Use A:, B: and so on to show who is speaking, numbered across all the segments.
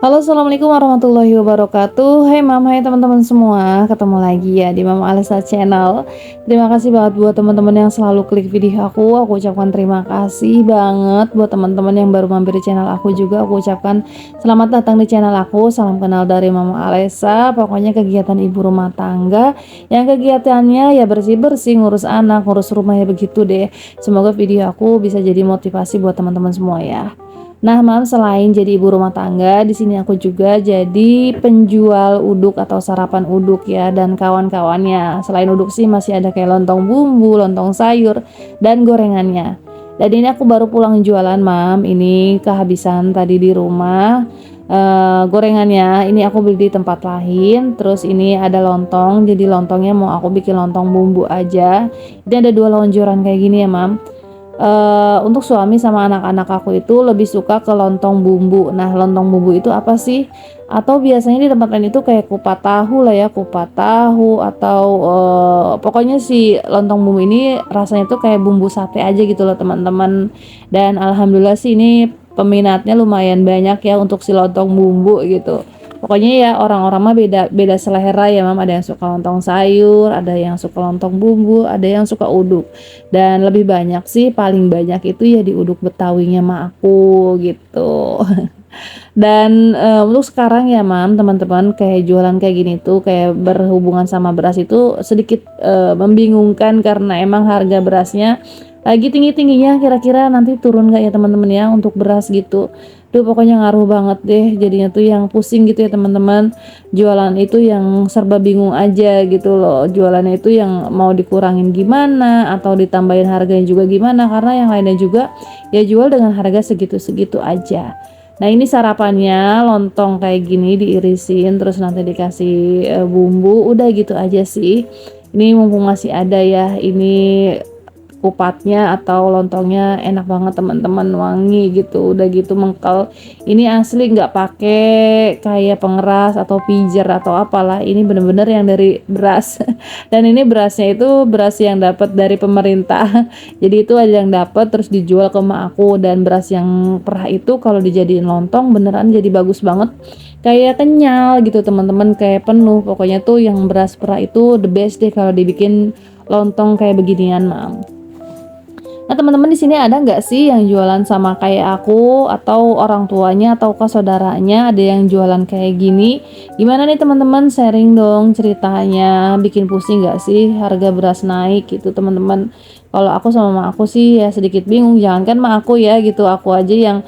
A: Halo, assalamualaikum warahmatullahi wabarakatuh. Hai mam, hai teman-teman semua. Ketemu lagi ya di Mama Alisa Channel. Terima kasih banget buat teman-teman yang selalu klik video aku. Aku ucapkan terima kasih banget buat teman-teman yang baru mampir di channel aku juga. Aku ucapkan selamat datang di channel aku. Salam kenal dari Mama Alisa. Pokoknya kegiatan ibu rumah tangga yang kegiatannya ya bersih-bersih, ngurus anak, ngurus rumah ya begitu deh. Semoga video aku bisa jadi motivasi buat teman-teman semua ya. Nah, Mam, selain jadi ibu rumah tangga, di sini aku juga jadi penjual uduk atau sarapan uduk ya dan kawan-kawannya. Selain uduk sih masih ada kayak lontong bumbu, lontong sayur, dan gorengannya. Dan ini aku baru pulang jualan, Mam. Ini kehabisan tadi di rumah. Gorengannya ini aku beli di tempat lain. Terus ini ada lontong. Jadi lontongnya mau aku bikin lontong bumbu aja. Ini ada dua lonjoran kayak gini ya, Mam. Untuk suami sama anak-anak aku itu lebih suka ke lontong bumbu. Nah, lontong bumbu itu apa sih? Atau biasanya di tempat lain itu kayak kupat tahu lah ya, kupat tahu atau pokoknya si lontong bumbu ini rasanya tuh kayak bumbu sate aja gitu loh teman-teman. Dan alhamdulillah sih ini peminatnya lumayan banyak ya untuk si lontong bumbu gitu. Pokoknya ya orang-orang mah beda selera ya mam, ada yang suka lontong sayur, ada yang suka lontong bumbu, ada yang suka uduk. Dan lebih banyak sih paling banyak itu ya di uduk Betawinya mah aku gitu. Dan untuk sekarang ya mam teman-teman kayak jualan kayak gini tuh kayak berhubungan sama beras itu sedikit membingungkan karena emang harga berasnya lagi tinggi-tingginya. Kira-kira nanti turun gak ya teman-teman ya untuk beras gitu. Duh, pokoknya ngaruh banget deh jadinya tuh yang pusing gitu ya teman-teman. Jualan itu yang serba bingung aja gitu loh. Jualannya itu yang mau dikurangin gimana atau ditambahin harganya juga gimana, karena yang lainnya juga ya jual dengan harga segitu-segitu aja. Nah, ini sarapannya lontong kayak gini diirisin terus nanti dikasih bumbu, udah gitu aja sih. Ini mumpung masih ada ya, ini kupatnya atau lontongnya enak banget teman-teman, wangi gitu, udah gitu mengkel. Ini asli nggak pakai kayak pengeras atau pijer atau apalah, ini bener-bener yang dari beras. Dan ini berasnya itu beras yang dapat dari pemerintah. Jadi itu ada yang dapat terus dijual ke emak aku. Dan beras yang perah itu kalau dijadiin lontong beneran jadi bagus banget, kayak kenyal gitu teman-teman, kayak penuh. Pokoknya tuh yang beras perah itu the best deh kalau dibikin lontong kayak beginian, Mam. Nah, teman-teman di sini ada nggak sih yang jualan sama kayak aku, atau orang tuanya atau ke saudaranya ada yang jualan kayak gini? Gimana nih teman-teman, sharing dong ceritanya. Bikin pusing nggak sih harga beras naik gitu teman-teman? Kalau aku sama mak aku sih ya sedikit bingung. Jangankan mak aku ya gitu, aku aja yang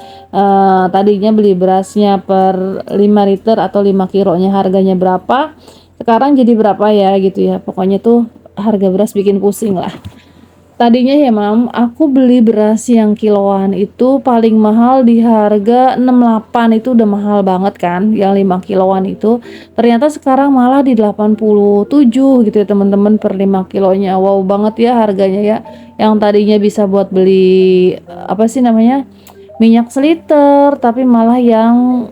A: tadinya beli berasnya per 5 liter atau 5 kilonya harganya berapa, sekarang jadi berapa ya gitu ya. Pokoknya tuh harga beras bikin pusing lah. Tadinya ya mam, aku beli beras yang kiloan itu paling mahal di harga 68, itu udah mahal banget kan, yang 5 kiloan itu. Ternyata sekarang malah di 87 gitu ya teman-teman per 5 kilonya. Wow banget ya harganya ya. Yang tadinya bisa buat beli apa sih namanya, minyak seliter, tapi malah yang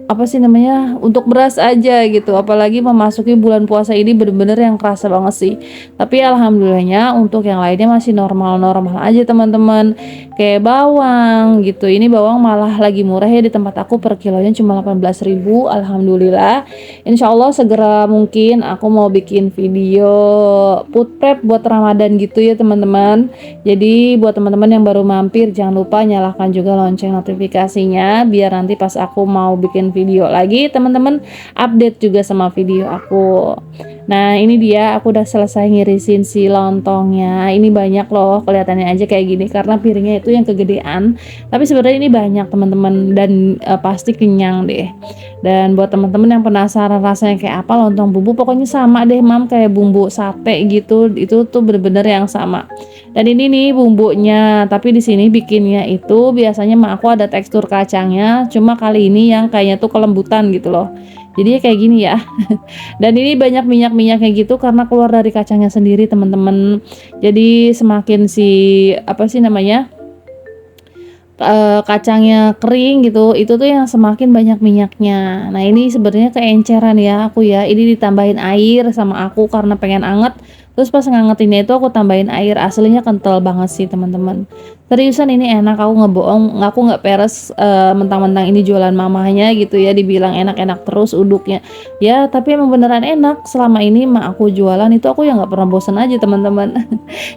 A: apa sih namanya, untuk beras aja gitu. Apalagi memasuki bulan puasa ini bener-bener yang kerasa banget sih. Tapi alhamdulillahnya untuk yang lainnya masih normal-normal aja teman-teman. Kayak bawang gitu, ini bawang malah lagi murah ya di tempat aku, per kilonya cuma 18.000. Alhamdulillah. Insya Allah segera mungkin aku mau bikin video food prep buat Ramadan gitu ya teman-teman. Jadi buat teman-teman yang baru mampir jangan lupa nyalakan juga lonceng notifikasinya, biar nanti pas aku mau bikin video lagi teman-teman update juga sama video aku. Nah, ini dia aku udah selesai ngirisin si lontongnya. Ini banyak loh, kelihatannya aja kayak gini karena piringnya itu yang kegedean. Tapi sebenarnya ini banyak teman-teman dan pasti kenyang deh. Dan buat teman-teman yang penasaran rasanya kayak apa lontong bumbu, pokoknya sama deh mam, kayak bumbu sate gitu. Itu tuh bener-bener yang sama. Dan ini nih bumbunya, tapi di sini bikinnya itu biasanya mak aku ada tekstur kacangnya, cuma kali ini yang kayaknya tuh kelembutan gitu loh. Jadi kayak gini ya. Dan ini banyak minyak-minyaknya gitu karena keluar dari kacangnya sendiri teman-teman. Jadi semakin si apa sih namanya, kacangnya kering gitu, itu tuh yang semakin banyak minyaknya. Nah, ini sebenarnya keenceran ya aku ya. Ini ditambahin air sama aku karena pengen anget. Terus pas ngangetinnya itu aku tambahin air, aslinya kental banget sih teman-teman. Seriusan ini enak, aku ngebohong, aku nggak peres mentang-mentang ini jualan mamahnya gitu ya, dibilang enak-enak terus uduknya. Ya, tapi emang beneran enak. Selama ini mak aku jualan itu aku ya nggak pernah bosen aja teman-teman.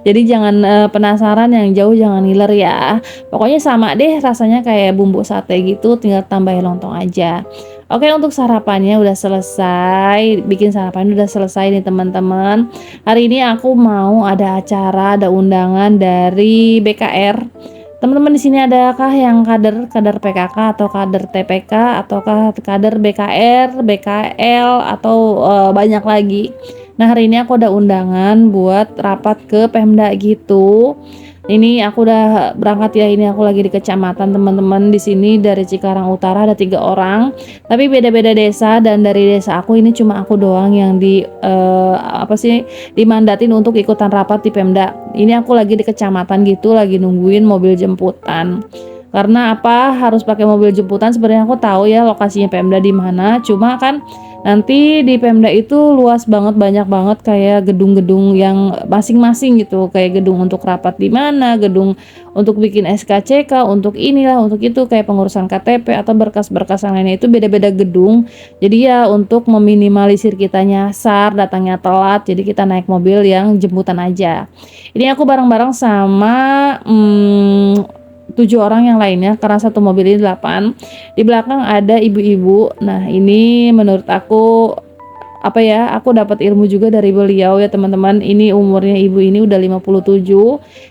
A: Jadi jangan penasaran yang jauh jangan ngiler ya. Pokoknya sama deh rasanya kayak bumbu sate gitu, tinggal tambahin lontong aja. Oke, untuk sarapannya udah selesai, bikin sarapan udah selesai nih teman-teman. Hari ini aku mau ada acara, ada undangan dari BKR. Teman-teman di sini adakah yang kader PKK atau kader TPK ataukah kader BKR, BKL atau banyak lagi. Nah, hari ini aku ada undangan buat rapat ke Pemda gitu. Ini aku udah berangkat ya, ini aku lagi di kecamatan teman-teman. Di sini dari Cikarang Utara ada 3 orang, tapi beda-beda desa, dan dari desa aku ini cuma aku doang yang dimandatin untuk ikutan rapat di Pemda. Ini aku lagi di kecamatan gitu, lagi nungguin mobil jemputan. Karena apa harus pakai mobil jemputan? Sebenarnya aku tahu ya lokasinya Pemda di mana, cuma kan nanti di Pemda itu luas banget, banyak banget kayak gedung-gedung yang masing-masing gitu, kayak gedung untuk rapat di mana, gedung untuk bikin SKCK, untuk inilah, untuk itu, kayak pengurusan KTP atau berkas-berkas yang lainnya itu beda-beda gedung. Jadi ya untuk meminimalisir kita nyasar, datangnya telat, jadi kita naik mobil yang jemputan aja. Ini aku bareng-bareng sama 7 orang yang lainnya, karena satu mobil ini 8. Di belakang ada ibu-ibu. Nah, ini menurut aku apa ya, aku dapat ilmu juga dari beliau ya teman-teman. Ini umurnya ibu ini udah 57.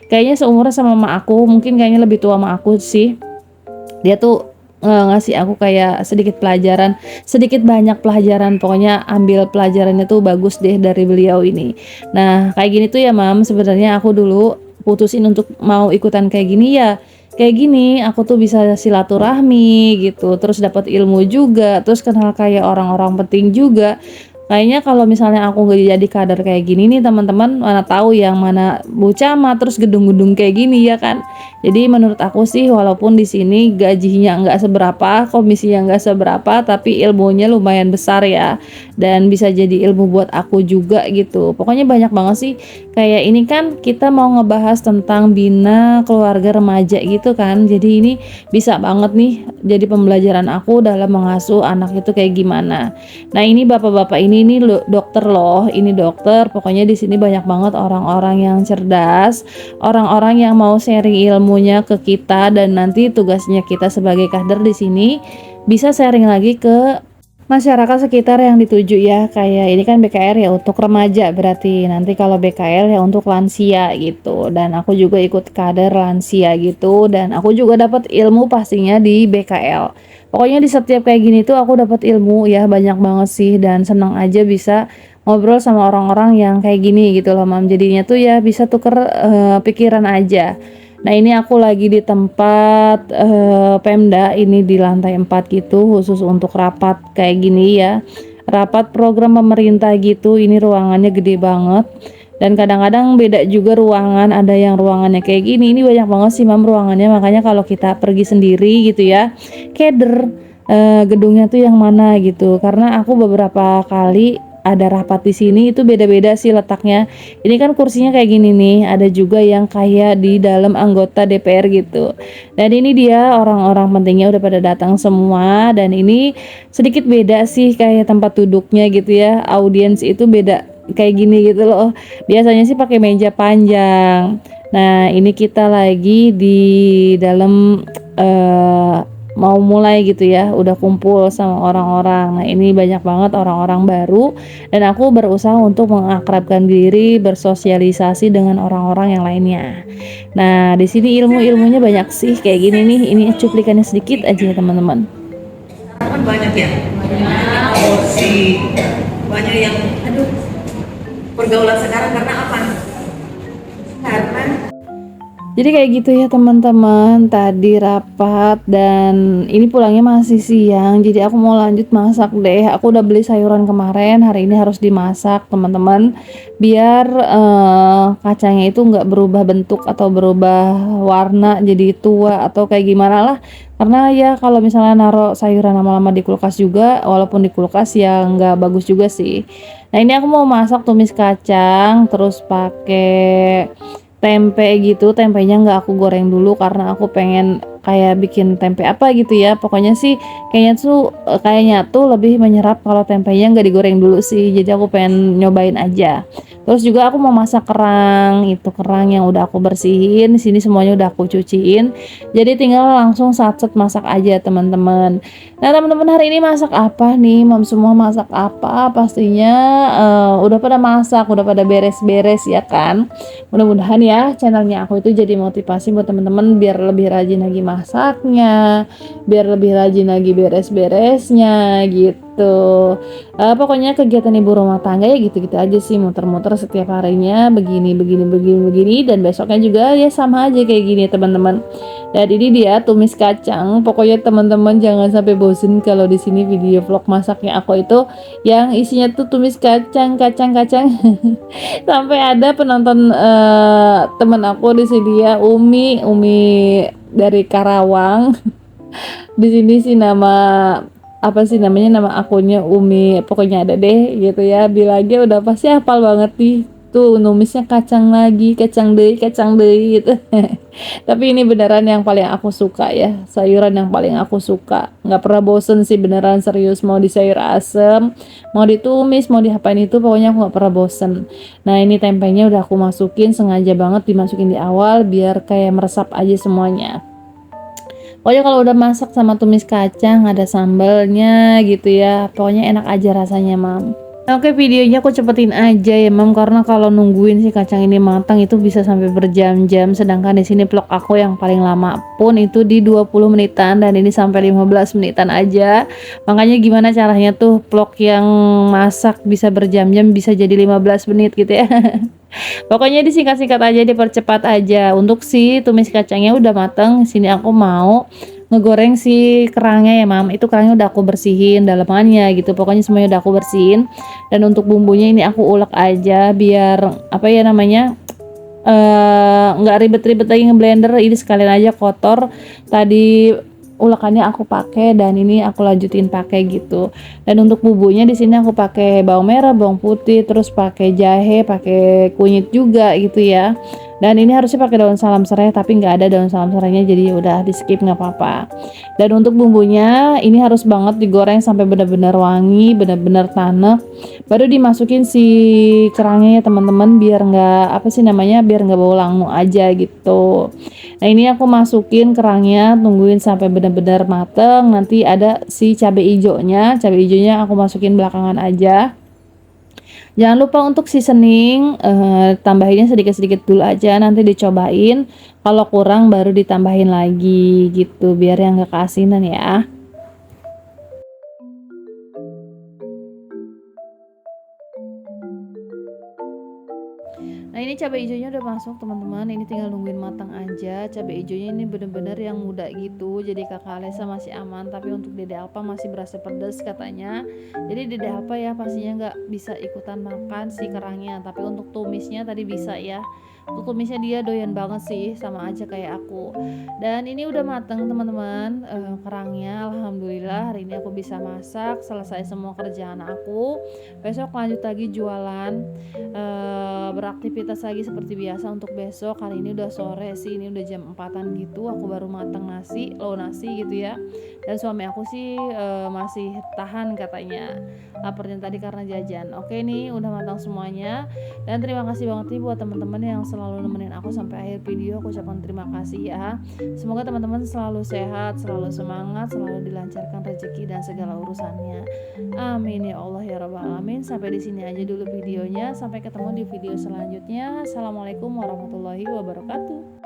A: Kayaknya seumuran sama mak aku, mungkin kayaknya lebih tua mak aku sih. Dia tuh ngasih aku kayak sedikit pelajaran, sedikit banyak pelajaran, pokoknya ambil pelajarannya tuh bagus deh dari beliau ini. Nah, kayak gini tuh ya Mam, sebenarnya aku dulu putusin untuk mau ikutan kayak gini ya. Kayak gini, aku tuh bisa silaturahmi gitu, terus dapat ilmu juga, terus kenal kayak orang-orang penting juga. Kayaknya kalau misalnya aku nggak jadi kader kayak gini nih teman-teman, mana tahu yang mana Bu Camat, terus gedung-gedung kayak gini ya kan. Jadi menurut aku sih walaupun di sini gajinya nggak seberapa, komisinya nggak seberapa, tapi ilmunya lumayan besar ya, dan bisa jadi ilmu buat aku juga gitu. Pokoknya banyak banget sih. Kayak ini kan kita mau ngebahas tentang bina keluarga remaja gitu kan. Jadi ini bisa banget nih jadi pembelajaran aku dalam mengasuh anak itu kayak gimana. Nah, ini bapak-bapak ini dokter loh, ini dokter. Pokoknya di sini banyak banget orang-orang yang cerdas, orang-orang yang mau sharing ilmunya ke kita, dan nanti tugasnya kita sebagai kader di sini bisa sharing lagi ke masyarakat sekitar yang dituju ya. Kayak ini kan BKR ya untuk remaja, berarti nanti kalau BKL ya untuk lansia gitu. Dan aku juga ikut kader lansia gitu, dan aku juga dapat ilmu pastinya di BKL. Pokoknya di setiap kayak gini tuh aku dapat ilmu ya banyak banget sih, dan senang aja bisa ngobrol sama orang-orang yang kayak gini gitu loh Mam. Jadinya tuh ya bisa tuker pikiran aja. Nah, ini aku lagi di tempat Pemda, ini di lantai 4 gitu, khusus untuk rapat kayak gini ya. Rapat program pemerintah gitu, ini ruangannya gede banget. Dan kadang-kadang beda juga ruangan, ada yang ruangannya kayak gini. Ini banyak banget sih Mam ruangannya, makanya kalau kita pergi sendiri gitu ya, keder gedungnya tuh yang mana gitu. Karena aku beberapa kali ada rapat di sini itu beda-beda sih letaknya. Ini kan kursinya kayak gini nih, ada juga yang kayak di dalam anggota DPR gitu. Dan ini dia orang-orang pentingnya udah pada datang semua, dan ini sedikit beda sih kayak tempat duduknya gitu ya. Audiens itu beda kayak gini gitu loh. Biasanya sih pakai meja panjang. Nah, ini kita lagi di dalam mau mulai gitu ya, udah kumpul sama orang-orang. Nah, ini banyak banget orang-orang baru, dan aku berusaha untuk mengakrabkan diri, bersosialisasi dengan orang-orang yang lainnya. Nah, di sini ilmu-ilmunya banyak sih kayak gini nih. Ini cuplikannya sedikit aja ya teman-teman.
B: Kan banyak ya, emosi, banyak yang pergaulan sekarang karena apa? Karena
A: Jadi kayak gitu ya teman-teman, tadi rapat dan ini pulangnya masih siang, jadi aku mau lanjut masak deh. Aku udah beli sayuran kemarin, hari ini harus dimasak teman-teman, biar kacangnya itu nggak berubah bentuk atau berubah warna jadi tua atau kayak gimana lah. Karena ya kalau misalnya naruh sayuran lama-lama di kulkas juga, walaupun di kulkas ya nggak bagus juga sih. Nah ini aku mau masak tumis kacang, terus pakai tempe gitu. Tempenya nggak aku goreng dulu karena aku pengen kayak bikin tempe apa gitu ya, pokoknya sih kayaknya tuh lebih menyerap kalau tempenya nggak digoreng dulu sih, jadi aku pengen nyobain aja. Terus juga aku mau masak kerang, itu kerang yang udah aku bersihin, di sini semuanya udah aku cuciin, jadi tinggal langsung satset masak aja teman-teman. Nah teman-teman, hari ini masak apa nih, mam semua masak apa pastinya udah pada masak, udah pada beres-beres ya kan. Mudah-mudahan ya channelnya aku itu jadi motivasi buat teman-teman biar lebih rajin lagi masaknya, biar lebih rajin lagi beres-beresnya gitu. Pokoknya kegiatan ibu rumah tangga ya gitu-gitu aja sih, muter-muter setiap harinya begini begini begini begini, dan besoknya juga ya sama aja kayak gini teman-teman. Dan ini dia tumis kacang. Pokoknya teman-teman jangan sampai bosen kalau di sini video vlog masaknya aku itu yang isinya tuh tumis kacang, kacang-kacang. Sampai ada penonton teman aku di sini ya, Umi dari Karawang. Di sini sih nama apa sih namanya, nama akunnya Umi, pokoknya ada deh gitu ya, bilangnya udah pasti hafal banget nih, tuh numisnya kacang dei gitu. Tapi ini beneran yang paling aku suka ya, sayuran yang paling aku suka, nggak pernah bosen sih beneran, serius, mau di sayur asem, mau ditumis, mau diapain itu pokoknya aku nggak pernah bosen. Nah ini tempenya udah aku masukin, sengaja banget dimasukin di awal biar kayak meresap aja semuanya. Pokoknya kalau udah masak sama tumis kacang ada sambalnya gitu ya, pokoknya enak aja rasanya mam. Nah, oke, videonya aku cepetin aja ya mam, karena kalau nungguin si kacang ini matang itu bisa sampai berjam-jam, sedangkan di sini vlog aku yang paling lama pun itu di 20 menitan dan ini sampai 15 menitan aja. Makanya gimana caranya tuh vlog yang masak bisa berjam-jam bisa jadi 15 menit gitu ya. Pokoknya disingkat-singkat aja, dipercepat aja. Untuk si tumis kacangnya udah mateng, sini aku mau ngegoreng si kerangnya ya mam. Itu kerangnya udah aku bersihin dalamannya gitu, pokoknya semuanya udah aku bersihin. Dan untuk bumbunya ini aku ulek aja biar apa ya namanya, nggak ribet-ribet lagi ngeblender, ini sekalian aja kotor tadi ulekannya aku pakai dan ini aku lanjutin pakai gitu. Dan untuk bumbunya di sini aku pakai bawang merah, bawang putih, terus pakai jahe, pakai kunyit juga gitu ya. Dan ini harusnya pakai daun salam serai tapi nggak ada daun salam serainya, jadi ya udah di skip nggak apa-apa. Dan untuk bumbunya ini harus banget digoreng sampai benar-benar wangi, benar-benar tanek, baru dimasukin si kerangnya ya teman-teman, biar nggak apa sih namanya, biar nggak bau langu aja gitu. Nah ini aku masukin kerangnya, tungguin sampai benar-benar mateng. Nanti ada si cabai hijaunya aku masukin belakangan aja. Jangan lupa untuk seasoning, tambahinnya sedikit-sedikit dulu aja, nanti dicobain. Kalau kurang baru ditambahin lagi gitu, biar yang gak keasinan ya. Nah ini cabai hijaunya udah masuk teman-teman, ini tinggal nungguin matang aja. Cabai hijaunya ini bener-bener yang muda gitu, jadi kakak Alesa masih aman, tapi untuk Dede Alpa masih berasa pedes katanya. Jadi Dede Alpa ya pastinya nggak bisa ikutan makan si kerangnya, tapi untuk tumisnya tadi bisa ya. Untuk tumisnya dia doyan banget sih, sama aja kayak aku. Dan ini udah mateng teman-teman, kerangnya. Alhamdulillah hari ini aku bisa masak, selesai semua kerjaan aku. Besok lanjut lagi jualan, beraktivitas lagi seperti biasa. Untuk besok, hari ini udah sore sih, ini udah jam 4-an gitu, aku baru matang nasi gitu ya. Dan suami aku sih masih tahan katanya, laparnya tadi karena jajan. Oke nih udah matang semuanya, dan terima kasih banget nih buat teman-teman yang selalu nemenin aku sampai akhir video. Aku ucapkan terima kasih ya. Semoga teman-teman selalu sehat, selalu semangat, selalu dilancarkan rezeki dan segala urusannya. Amin ya Allah ya rabbal alamin. Sampai di sini aja dulu videonya. Sampai ketemu di video selanjutnya. Assalamualaikum warahmatullahi wabarakatuh.